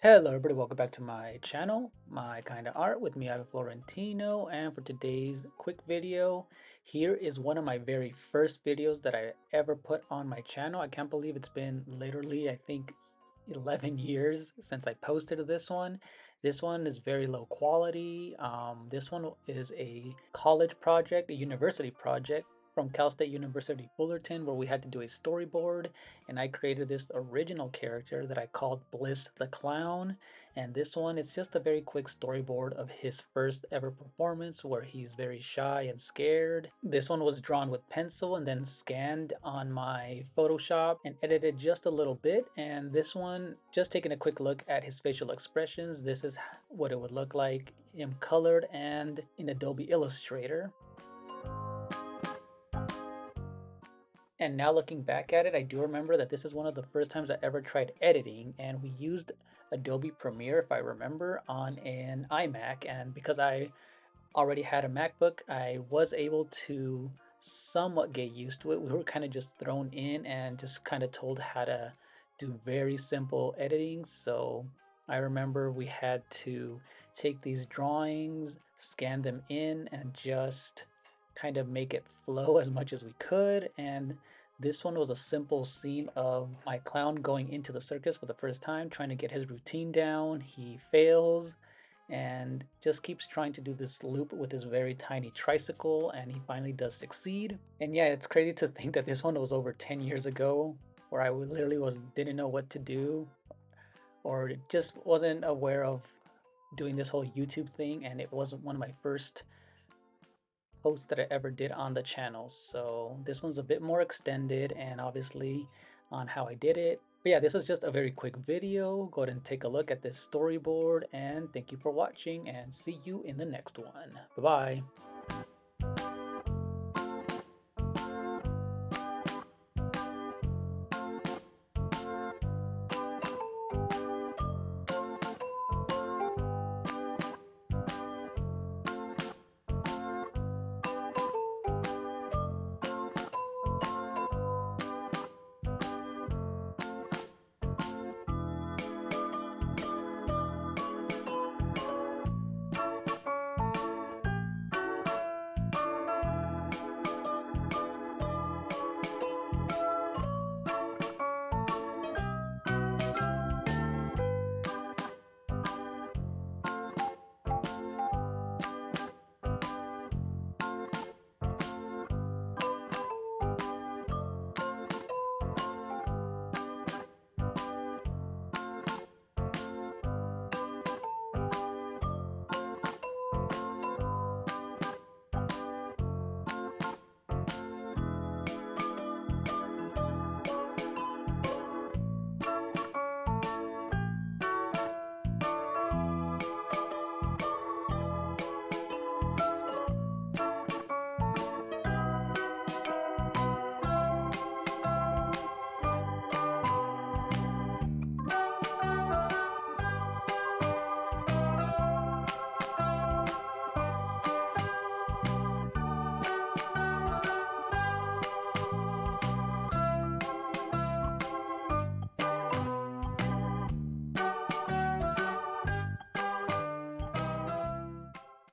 Hello everybody, welcome back to my channel, My Kinda Art with me, Ivan Florentino, and for today's quick video, here is one of my very first videos that I ever put on my channel. I can't believe it's been literally, I think, 11 years since I posted this one. This one is very low quality. This one is a college project, a university project from Cal State University Fullerton, where we had to do a storyboard, and I created this original character that I called Bliss the Clown. And this one is just a very quick storyboard of his first ever performance where he's very shy and scared. This one was drawn with pencil and then scanned on my Photoshop and edited just a little bit. And this one, just taking a quick look at his facial expressions, this is what it would look like in colored and in Adobe Illustrator. And now looking back at it, I do remember that this is one of the first times I ever tried editing, and we used Adobe Premiere, if I remember, on an iMac. And because I already had a MacBook, I was able to somewhat get used to it. We were kind of just thrown in and just kind of told how to do very simple editing. So I remember we had to take these drawings, scan them in, and just kind of make it flow as much as we could. And this one was a simple scene of my clown going into the circus for the first time, trying to get his routine down. He fails and just keeps trying to do this loop with his very tiny tricycle, and he finally does succeed. And yeah, it's crazy to think that this one was over 10 years ago, where I literally didn't know what to do, or just wasn't aware of doing this whole YouTube thing, and it wasn't one of my first post that I ever did on the channel. So this one's a bit more extended and obviously on how I did it. But yeah, this is just a very quick video. Go ahead and take a look at this storyboard, and thank you for watching, and see you in the next one. Bye-bye.